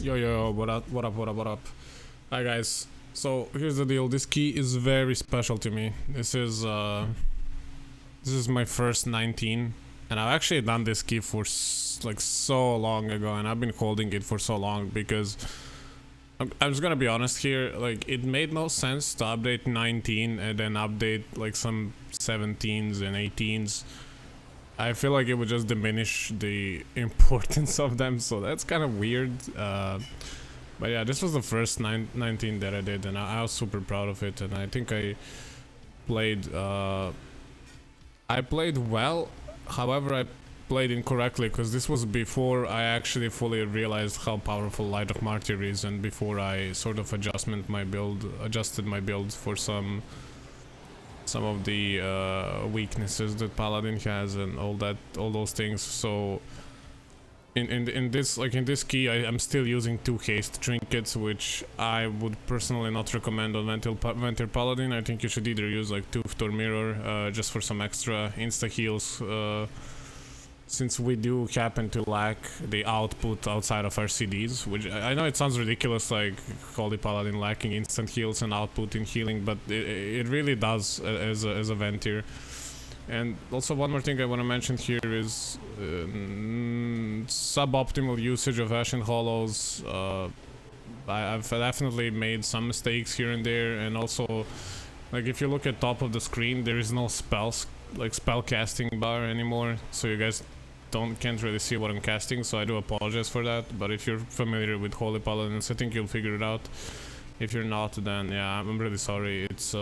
Yo, what up? Hi guys. So here's the deal. This key is very special to me. This is my first 19, and I've actually done this key for like so long ago, and I've been holding it for so long because I'm just gonna be honest here. Like, it made no sense to update 19 and then update like some 17s and 18s. I feel like it would just diminish the importance of them, so that's kind of weird. But yeah, this was the first 19 that I did, and I was super proud of it. And I think I played well. However, I played incorrectly because this was before I actually fully realized how powerful Light of Martyr is, and before I sort of adjusted my build for some of the weaknesses that Paladin has and all those things. So in this key, I'm still using 2 haste trinkets, which I would personally not recommend on Venthyr Paladin. I think you should either use like Tooth or Mirror just for some extra insta heals, since we do happen to lack the output outside of our CDs, which I know it sounds ridiculous, like Holy Paladin lacking instant heals and output in healing, but it really does as a Venthyr. And also one more thing I want to mention here is suboptimal usage of Ashen Hollows. I've definitely made some mistakes here and there, and also, like, if you look at top of the screen, there is no spell casting bar anymore, so you guys can't really see what I'm casting, so I do apologize for that. But if you're familiar with Holy Paladins, I think you'll figure it out. If you're not, then yeah, I'm really sorry. It's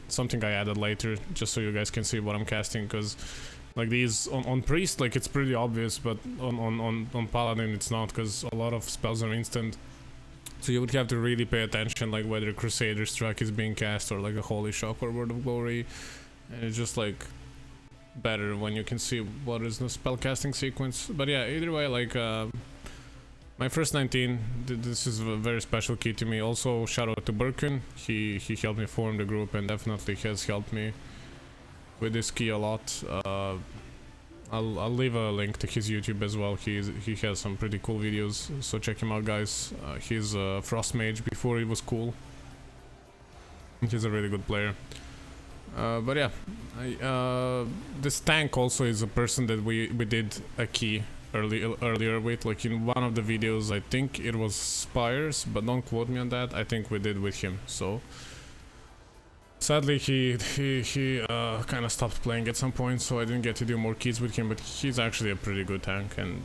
something I added later, just so you guys can see what I'm casting, because like these on priest, like, it's pretty obvious, but on paladin it's not, because a lot of spells are instant, so you would have to really pay attention, like whether Crusader Strike is being cast or like a Holy Shock or Word of Glory. And it's just like better when you can see what is the spell casting sequence. But yeah, either way, like my first 19, this is a very special key to me. Also, shout out to Birkin. He helped me form the group and definitely has helped me with this key a lot. I'll leave a link to his YouTube as well. He has some pretty cool videos, so check him out, guys. He's a Frost Mage before he was cool. He's a really good player. But yeah, this tank also is a person that we did a key earlier with, like in one of the videos. I think it was Spires, but don't quote me on that. I think we did with him. So sadly he kind of stopped playing at some point, so I didn't get to do more keys with him. But he's actually a pretty good tank, and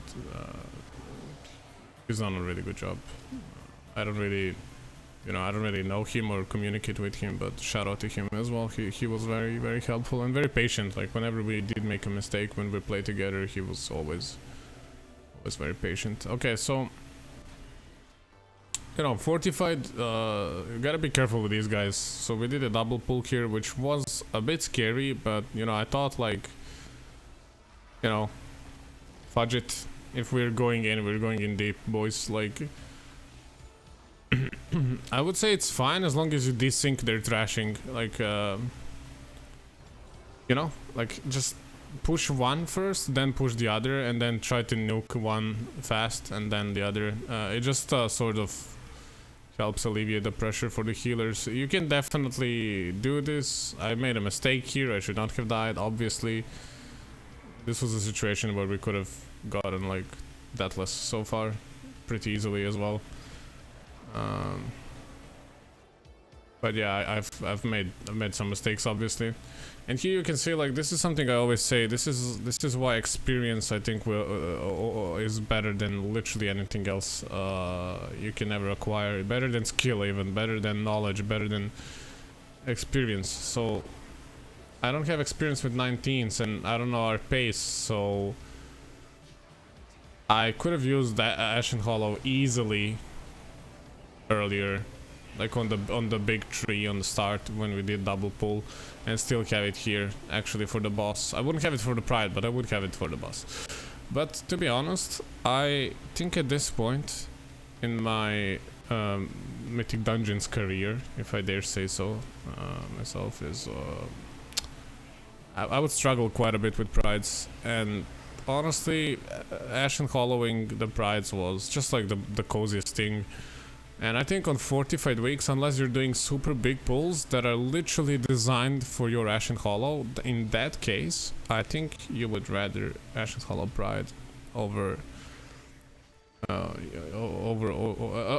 he's done a really good job. I don't really know him or communicate with him, but shout out to him as well. He was very, very helpful and very patient. Like, whenever we did make a mistake when we played together, he was always very patient. Okay, so Fortified, you gotta be careful with these guys. So we did a double pull here, which was a bit scary, but I thought, like, fudge it. If we're going in deep, boys. Like, I would say it's fine as long as you desync their trashing. Like, like, just push one first, then push the other, and then try to nuke one fast and then the other. It just sort of helps alleviate the pressure for the healers. You can definitely do this. I made a mistake here. I should not have died, obviously. This was a situation where we could have gotten like Deathless so far pretty easily as well. But yeah, I've made some mistakes, obviously. And here you can see, like, this is something I always say. This is why experience, I think, is better than literally anything else you can ever acquire. Better than skill, even better than knowledge, better than experience. So I don't have experience with 19s, and I don't know our pace. So I could have used that Ashen Hollow easily earlier, like on the big tree on the start when we did double pull, and still have it here actually for the boss. I wouldn't have it for the Pride, but I would have it for the boss. But to be honest, I think at this point in my Mythic Dungeons career, if I dare say so myself, is I would struggle quite a bit with Prides, and honestly, Ashen Hollowing the Prides was just like the coziest thing. And I think on Fortified weeks, unless you're doing super big pulls that are literally designed for your Ashen Hollow, in that case, I think you would rather Ashen Hollow Pride over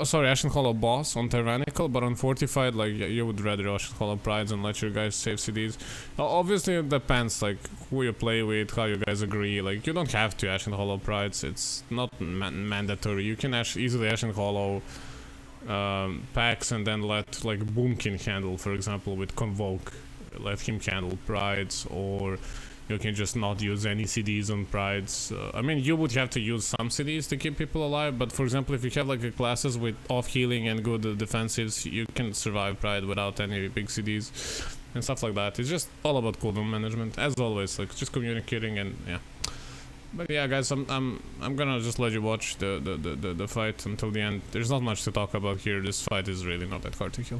sorry, Ashen Hollow Boss on Tyrannical, but on Fortified, like, you would rather Ashen Hollow Prides and let your guys save CDs. Obviously, it depends, like, who you play with, how you guys agree. Like, you don't have to Ashen Hollow Prides, it's not mandatory. You can easily Ashen Hollow packs and then let, like, Boomkin handle, for example, with Convoke. Let him handle Prides, or you can just not use any CDs on Prides. I mean, you would have to use some CDs to keep people alive, but for example, if you have like classes with off healing and good defensives, you can survive Pride without any big CDs and stuff like that. It's just all about cooldown management, as always, like just communicating and yeah. But yeah, guys, I'm gonna just let you watch the fight until the end. There's not much to talk about here. This fight is really not that hard to kill.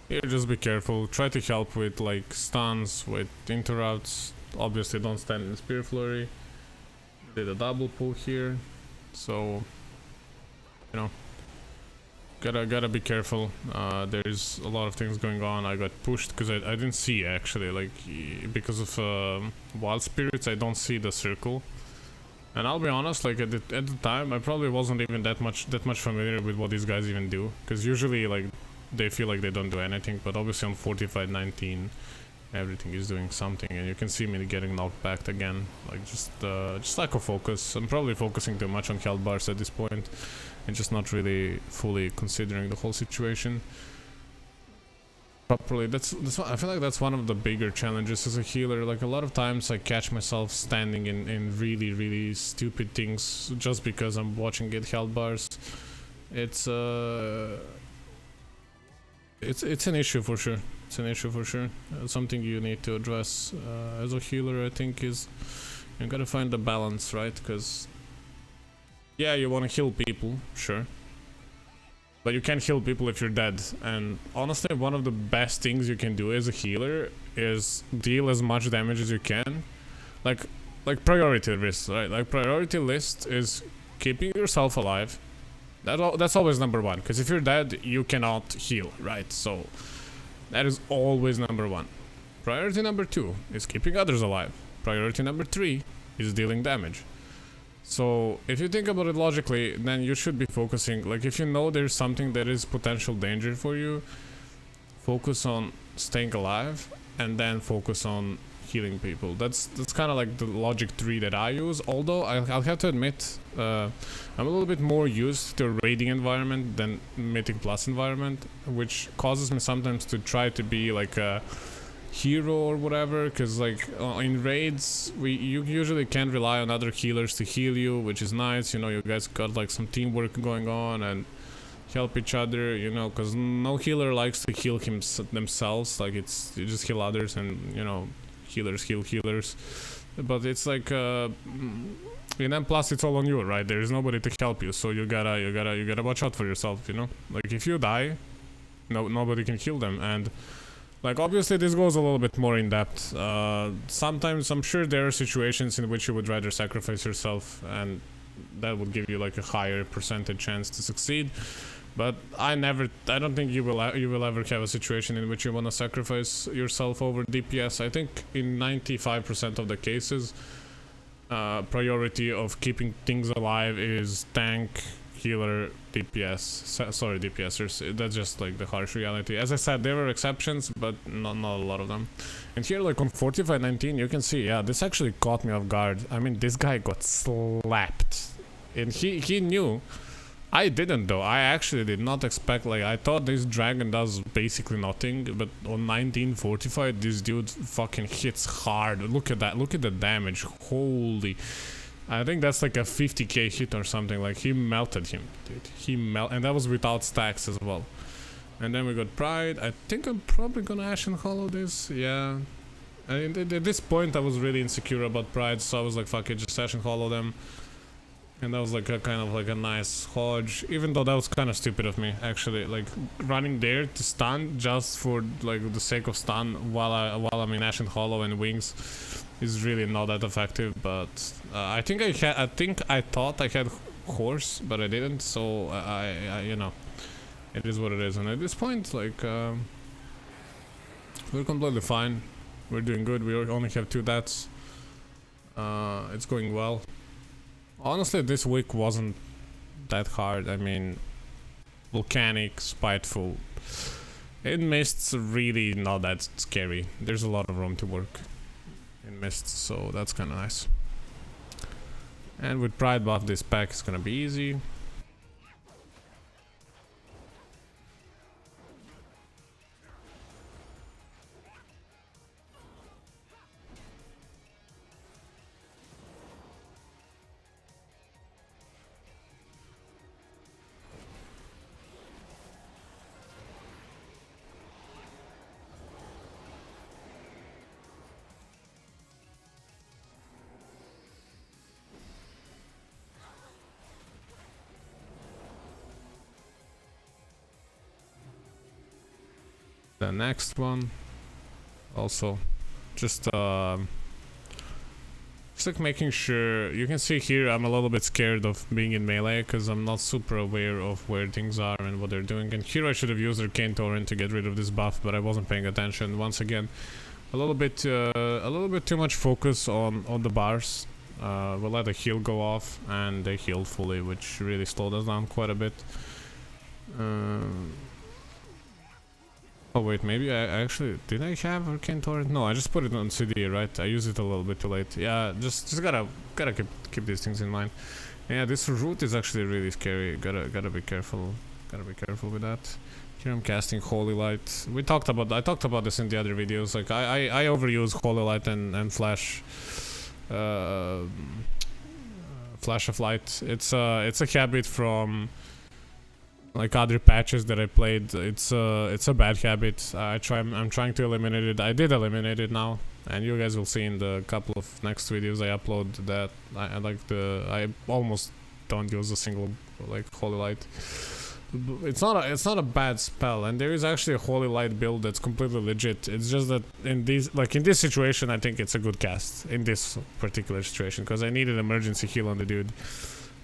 Here, just be careful. Try to help with like stuns, with interrupts. Obviously, don't stand in Spear Flurry. Did a double pull here, so you know, gotta be careful. There's a lot of things going on. I got pushed because I didn't see actually, like because of Wild Spirits. I don't see the circle. And I'll be honest, like at the time, I probably wasn't even that much familiar with what these guys even do, because usually like they feel like they don't do anything, but obviously on Fortified 19 everything is doing something, and you can see me getting knocked back again, like just lack of focus. I'm probably focusing too much on health bars at this point and just not really fully considering the whole situation properly. That's I feel like that's one of the bigger challenges as a healer. Like a lot of times I catch myself standing in really stupid things just because I'm watching it health bars. It's an issue for sure. It's an issue for sure. Something you need to address as a healer, I think, is you gotta find the balance, right? Because yeah, you want to heal people, sure, but you can't heal people if you're dead. And honestly, one of the best things you can do as a healer is deal as much damage as you can. Like priority list, right? Like priority list is keeping yourself alive. That's always number one, because if you're dead, you cannot heal, right? So that is always number one. Priority number two is keeping others alive. Priority number three is dealing damage. So if you think about it logically, then you should be focusing, like if you know there's something that is potential danger for you, focus on staying alive and then focus on healing people. That's kind of like the logic tree that I use, although I'll have to admit I'm a little bit more used to a raiding environment than Mythic Plus environment, which causes me sometimes to try to be like a hero or whatever, because like in raids you usually can't rely on other healers to heal you, which is nice. You know, you guys got like some teamwork going on and help each other, you know, because no healer likes to heal themselves. Like you just heal others, and you know, healers heal healers, but it's like and then plus it's all on you, right? There is nobody to help you, so you gotta watch out for yourself, you know. Like if you die, nobody can kill them. And like obviously this goes a little bit more in depth. Sometimes I'm sure there are situations in which you would rather sacrifice yourself, and that would give you like a higher percentage chance to succeed. But I don't think you will ever have a situation in which you want to sacrifice yourself over DPS. I think in 95% of the cases, priority of keeping things alive is tank, healer, DPS. Sorry, DPSers. That's just like the harsh reality. As I said, there were exceptions, but not a lot of them. And here, like on Fortified 19, you can see, yeah, this actually caught me off guard. I mean, this guy got slapped, and he knew. I didn't though. I actually did not expect, like, I thought this dragon does basically nothing, but on 19 Fortified, this dude fucking hits hard. Look at that. Look at the damage. Holy. I think that's like a 50k hit or something. Like, he melted him, dude. And that was without stacks as well. And then we got Pride. I think I'm probably gonna Ashen Hollow this. Yeah. And at this point, I was really insecure about Pride, so I was like, fuck it, just Ashen Hollow them. And that was like a kind of like a nice hodge, even though that was kind of stupid of me, actually. Like running there to stun just for like the sake of stun while I'm in Ashen Hollow and Wings is really not that effective. But I thought I had Horse, but I didn't. So I you know, it is what it is. And at this point, like we're completely fine. We're doing good. We only have 2 deaths. It's going well. Honestly, this week wasn't that hard. I mean, Volcanic, Spiteful. In Mists, really not that scary. There's a lot of room to work in Mists, so that's kind of nice. And with Pride buff, this pack is gonna be easy. The next one, also, just like making sure. You can see here I'm a little bit scared of being in melee because I'm not super aware of where things are and what they're doing. And here I should have used Arcane Torrent to get rid of this buff, but I wasn't paying attention. Once again, a little bit too much focus on the bars. We'll let the heal go off, and they healed fully, which really slowed us down quite a bit. Oh wait, maybe I actually did I have Arcane Torrent? No, I just put it on CD, right? I used it a little bit too late. Yeah, just gotta keep these things in mind. Yeah, this root is actually really scary. Gotta be careful. Gotta be careful with that. Here I'm casting Holy Light. I talked about this in the other videos. Like I overuse Holy Light and Flash. Flash of Light. It's a habit from like other patches that I played. It's a bad habit. I'm trying to eliminate it. I did eliminate it now, and you guys will see in the couple of next videos I upload that I almost don't use a single like Holy Light. It's not a bad spell, and there is actually a Holy Light build that's completely legit. It's just that in this situation, I think it's a good cast in this particular situation because I needed emergency heal on the dude,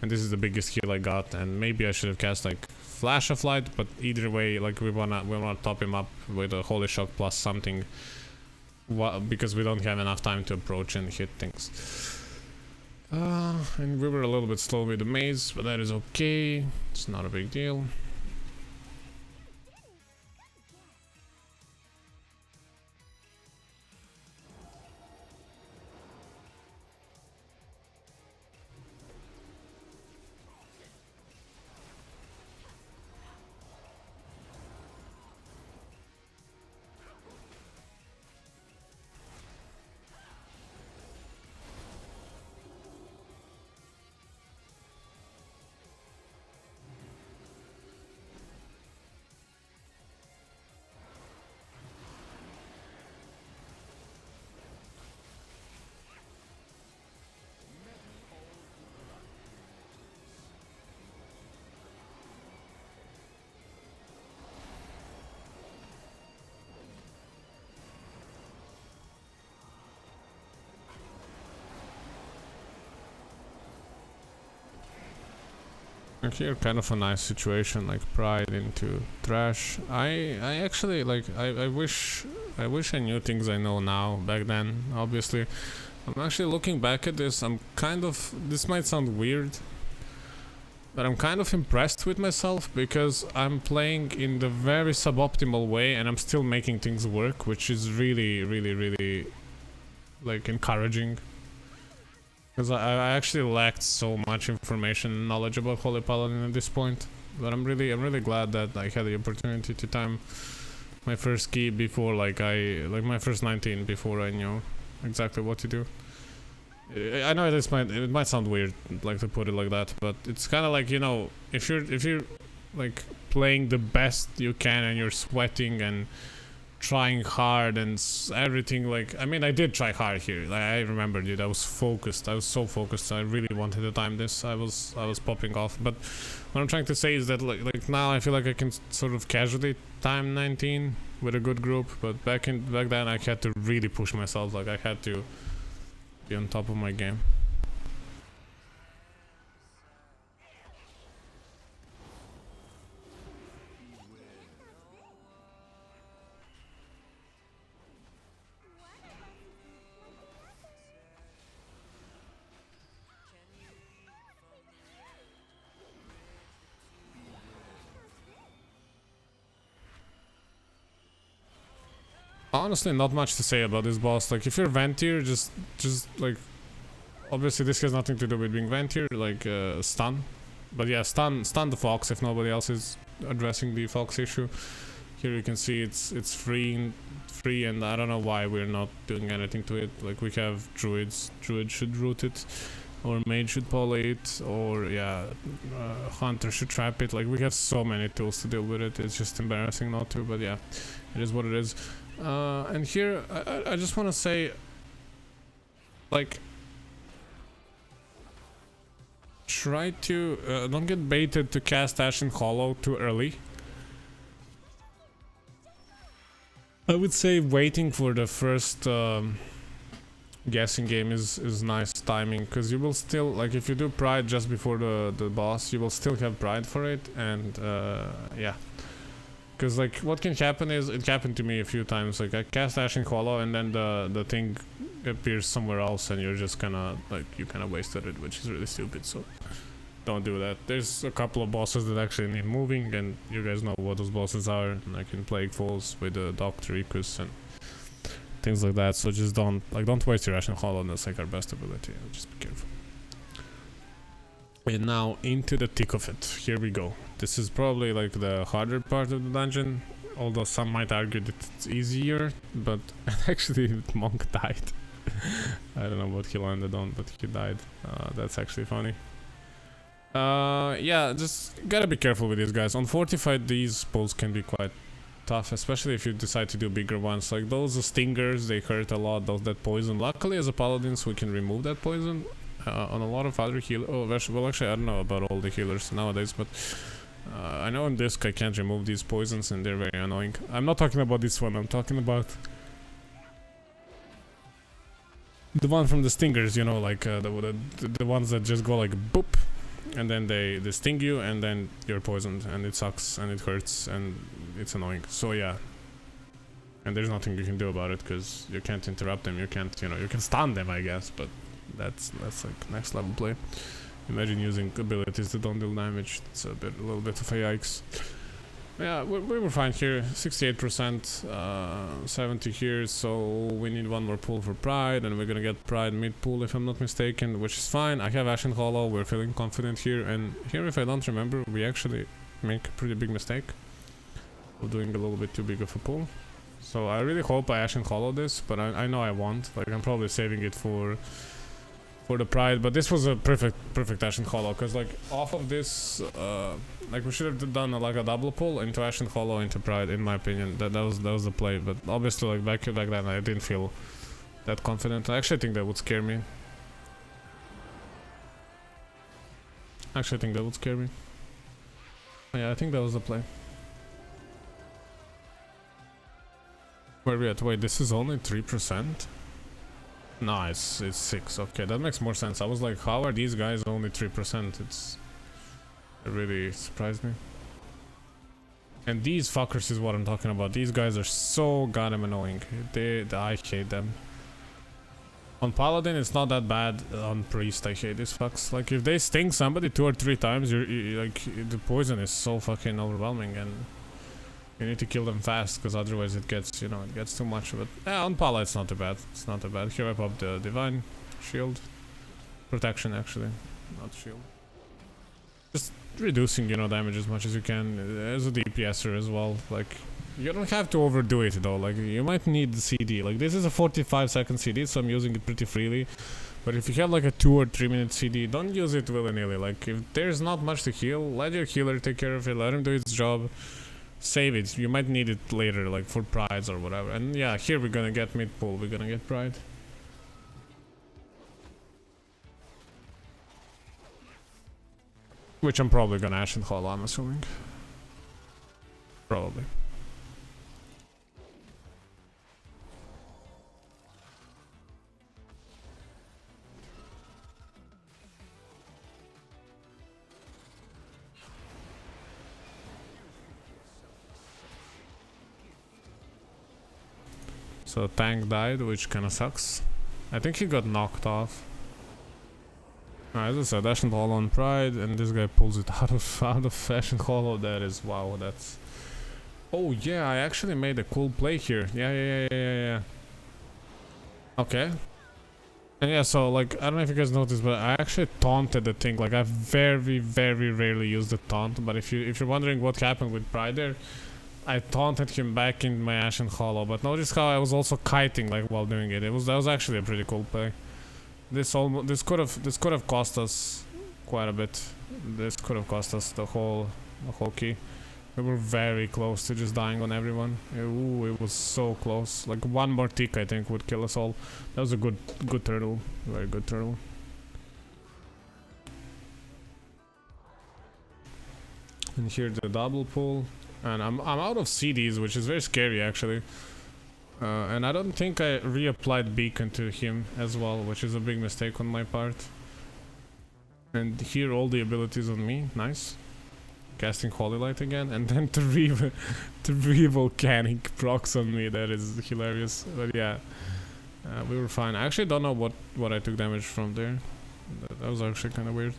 and this is the biggest heal I got. And maybe I should have cast like Flash of Light, but either way, like we wanna top him up with a Holy Shock plus something, because we don't have enough time to approach and hit things. And we were a little bit slow with the maze, but that is okay. It's not a big deal. And here kind of a nice situation, like Pride into Trash. I actually like I wish I knew things I know now back then, obviously. I'm actually looking back at this, this might sound weird, but I'm kind of impressed with myself because I'm playing in the very suboptimal way and I'm still making things work, which is really like encouraging. Because I actually lacked so much information and knowledge about Holy Paladin at this point. But I'm really glad that I had the opportunity to time my first key before my first 19 before I knew exactly what to do. I know it might sound weird like to put it like that, but it's kind of like, you know, if you're like playing the best you can and you're sweating and trying hard and everything, like, I mean, I did try hard here. Like, I remember, dude, I was focused. I was so focused. I really wanted to time this. I was popping off. But what I'm trying to say is that like now I feel like I can sort of casually time 19 with a good group. But back then I had to really push myself. Like, I had to be on top of my game. Honestly, not much to say about this boss. Like, if you're Venthyr, just like, obviously this has nothing to do with being Venthyr, like stun. But yeah, stun the fox if nobody else is addressing the fox issue. Here you can see it's free, and I don't know why we're not doing anything to it. Like, we have druids. Druid should root it, or mage should poly it, or yeah, hunter should trap it. Like, we have so many tools to deal with it. It's just embarrassing not to. But yeah, it is what it is. And here I just want to say, like, try to don't get baited to cast Ashen Hollow too early. I would say waiting for the first guessing game is nice timing, because you will still, like, if you do Pride just before the boss, you will still have Pride for it. And yeah, because like what can happen is, it happened to me a few times, like I cast Ashen Hollow and then the thing appears somewhere else and you're just kinda like, you kinda wasted it, which is really stupid. So don't do that. There's a couple of bosses that actually need moving, and you guys know what those bosses are, like in Plague Falls with the Doctor Icus and things like that. So just don't waste your Ashen Hollow. That's like our best ability. Just be careful. And now into the thick of it. Here we go. This is probably like the harder part of the dungeon, although some might argue that it's easier, but actually Monk died. I don't know what he landed on, but he died. That's actually funny. Yeah, just gotta be careful with these guys. On Fortified, these pulls can be quite tough, especially if you decide to do bigger ones. Like those stingers, they hurt a lot, those that poison. Luckily as a paladins we can remove that poison. On a lot of other healers, well actually I don't know about all the healers nowadays, but I know on Disc I can't remove these poisons and they're very annoying. I'm not talking about this one, I'm talking about the one from the stingers, you know, like the ones that just go like boop, and then they sting you and then you're poisoned, and it sucks and it hurts and it's annoying. So yeah, and there's nothing you can do about it because you can't interrupt them, you can't, you know, you can stun them I guess, but that's like next level play. Imagine using abilities that don't deal damage. It's a little bit of a yikes. Yeah, we were fine here. 68%, 70 here, so we need one more pull for Pride, and we're gonna get Pride mid-pull if I'm not mistaken, which is fine. I have Ashen Hollow, we're feeling confident here, and here, if I don't remember, we actually make a pretty big mistake of doing a little bit too big of a pull. So I really hope I Ashen Hollow this, but I know I won't. Like, I'm probably saving it for the Pride, but this was a perfect Ashen Hollow, because like off of this, like we should have done like a double pull into Ashen Hollow into Pride, in my opinion. That was the play, but obviously like back then I didn't feel that confident. I actually think that would scare me. Yeah, I think that was the play. Where we at? Wait, this is only 3%? No, it's 6. Okay, that makes more sense. I was like, how are these guys only 3%? It really surprised me. And these fuckers is what I'm talking about. These guys are so goddamn annoying. I hate them. On Paladin, it's not that bad. On Priest, I hate these fucks. Like, if they sting somebody 2 or 3 times, you like, the poison is so fucking overwhelming, and you need to kill them fast, because otherwise it gets, you know, it gets too much. But yeah, on Pala, it's not too bad. It's not too bad. Here I pop the Divine Shield. Protection, actually. Not shield. Just reducing, you know, damage as much as you can. As a DPSer as well. Like, you don't have to overdo it though. Like, you might need the CD. Like, this is a 45-second CD, so I'm using it pretty freely. But if you have like a 2 or 3 minute CD, don't use it willy-nilly. Like, if there's not much to heal, let your healer take care of it. Let him do its job. Save it. You might need it later, like for prides or whatever. And yeah, here we're gonna get mid pull. We're gonna get pride. Which I'm probably gonna Ashen Hollow, I'm assuming. Probably. So tank died, which kinda sucks. I think he got knocked off. As I said, Ashen Hollow on Pride, and this guy pulls it out of Ashen Hollow. That is, wow, that's... Oh yeah, I actually made a cool play here. Yeah. Okay. And yeah, so like, I don't know if you guys noticed, but I actually taunted the thing. Like, I very rarely use the taunt, but if you're wondering what happened with Pride there, I taunted him back in my Ashen Hollow. But notice how I was also kiting like while doing it. That was actually a pretty cool play. This could have cost us quite a bit. This could have cost us the whole key. We were very close to just dying on everyone. Ooh, it was so close. Like one more tick, I think, would kill us all. That was a good turtle, very good turtle. And here the double pull, and I'm out of CDs, which is very scary actually. And I don't think I reapplied Beacon to him as well, which is a big mistake on my part. And here all the abilities on me, nice. Casting Holy Light again, and then three Volcanic procs on me, that is hilarious. But yeah, we were fine. I actually don't know what I took damage from there. That was actually kind of weird.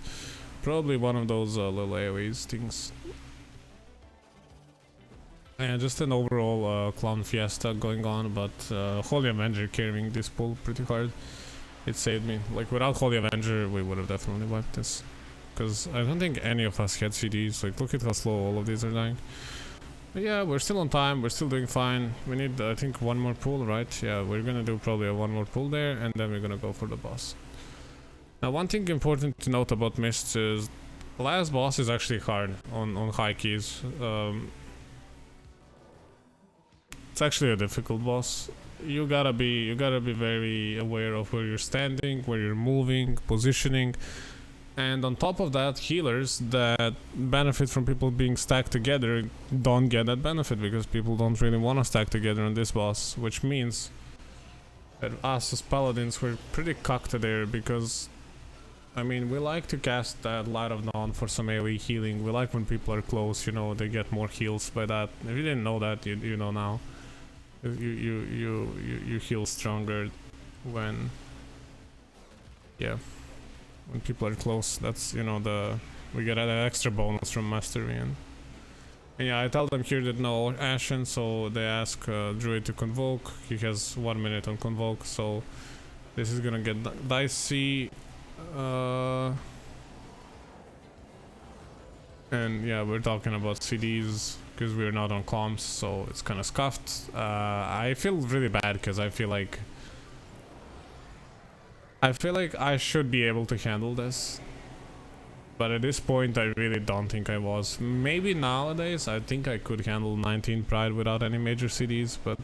Probably one of those little AoEs things. Yeah, just an overall clown fiesta going on, but Holy Avenger carrying this pull pretty hard. It saved me. Like, without Holy Avenger, we would have definitely wiped this. Because I don't think any of us had CDs. Like, look at how slow all of these are dying. But yeah, we're still on time. We're still doing fine. We need, I think, one more pull, right? Yeah, we're gonna do probably one more pull there, and then we're gonna go for the boss. Now, one thing important to note about Mists is the last boss is actually hard on high keys. It's actually a difficult boss. You gotta be very aware of where you're standing, where you're moving, positioning, and on top of that, healers that benefit from people being stacked together don't get that benefit because people don't really want to stack together on this boss, which means that us as paladins we're pretty cucked there because, I mean, we like to cast that Light of Dawn for some AoE healing. We like when people are close, you know, they get more heals by that. If you didn't know that, you know now. You heal stronger when, yeah, when people are close. That's, you know, we get an extra bonus from mastery. And yeah, I tell them here that no Ashen, so they ask Druid to convoke. He has 1 minute on convoke, so this is gonna get dicey. And yeah, we're talking about CDs because we're not on comms, so it's kind of scuffed. I feel really bad because I feel like I should be able to handle this, but at this point I really don't think I was. Maybe nowadays I think I could handle 19 Pride without any major CDs, but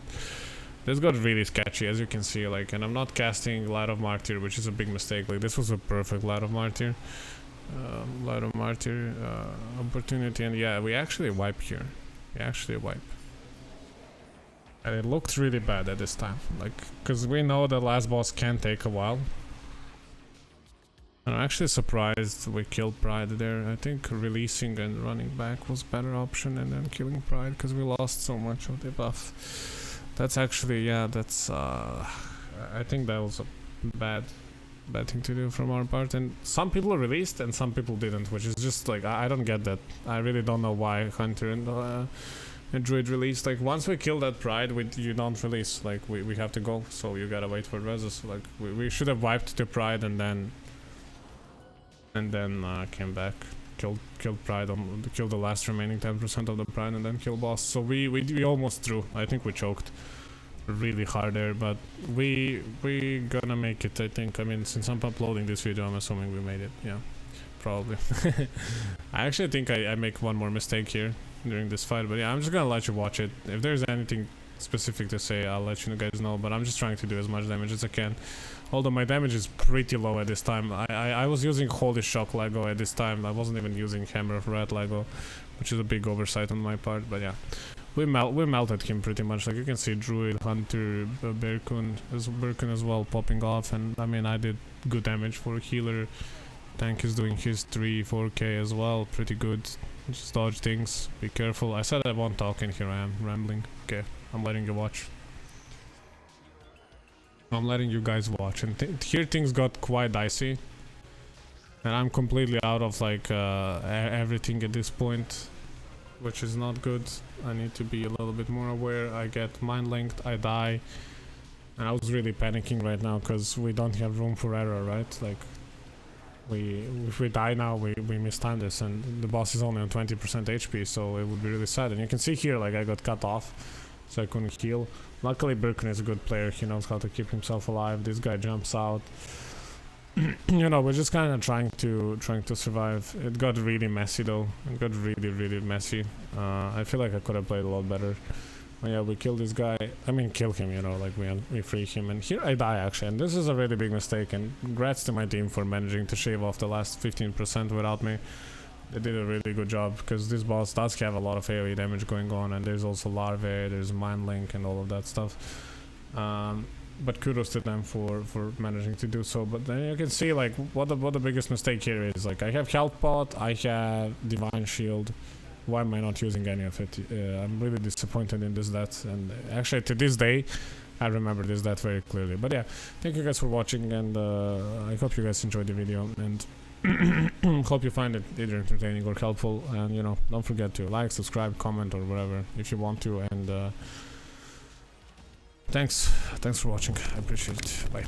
this got really sketchy, as you can see. Like, and I'm not casting Light of Martyr, which is a big mistake. Like, this was a perfect Light of Martyr. Light of Martyr opportunity, and yeah, we actually wipe here. We actually wipe. And it looked really bad at this time, like, because we know the last boss can take a while. I'm actually surprised we killed Pride there. I think releasing and running back was better option, and then killing Pride because we lost so much of the buff. That's actually, yeah, that's I think that was a bad thing to do from our part, and some people released and some people didn't, which is just like I don't get that. I really don't know why Hunter and Druid released. Like once we kill that Pride, you don't release. Like we have to go, so you gotta wait for reses. Like we should have wiped the Pride and then came back, killed Pride, killed the last remaining 10% of the Pride, and then kill boss. So we almost threw. I think we choked really hard there, but we gonna make it. I think. I mean, since I'm uploading this video, I'm assuming we made it. Yeah, probably. I actually think I make one more mistake here during this fight, but yeah, I'm just gonna let you watch it. If there's anything specific to say, I'll let you guys know, but I'm just trying to do as much damage as I can. Although my damage is pretty low at this time. I was using Holy Shock Lego at this time. I wasn't even using Hammer of Rat Lego, which is a big oversight on my part, but yeah. We melted him pretty much. Like you can see Druid, Hunter, Birkun as well popping off, and I mean I did good damage for a healer. Tank is doing his 3-4k as well, pretty good. Just dodge things, be careful. I said I won't talk, and here I am rambling. Okay, I'm letting you watch. I'm letting you guys watch, and here things got quite dicey, and I'm completely out of like everything at this point, which is not good. I need to be a little bit more aware. I get mind linked, I die, and I was really panicking right now because we don't have room for error, right? Like if we die now, we mistime this, and the boss is only on 20% HP, so it would be really sad. And you can see here, like I got cut off, so I couldn't heal. Luckily Birkin is a good player, he knows how to keep himself alive. This guy jumps out. You know, we're just kind of trying to survive. It got really messy though. It got really messy. I feel like I could have played a lot better. But yeah, we killed this guy. I mean, kill him, you know, like we free him. And here I die actually, and this is a really big mistake. And congrats to my team for managing to shave off the last 15% without me. They did a really good job, because this boss does have a lot of AoE damage going on, and there's also larvae, there's mind link and all of that stuff. But kudos to them for managing to do so. But then you can see like what the biggest mistake here is. Like I have health pot, I have divine shield. Why am I not using any of it? I'm really disappointed in this death, and actually to this day I remember this death very clearly. But yeah, thank you guys for watching, and I hope you guys enjoyed the video, and hope you find it either entertaining or helpful. And you know, don't forget to like, subscribe, comment, or whatever if you want to. And thanks for watching. I appreciate it. Bye.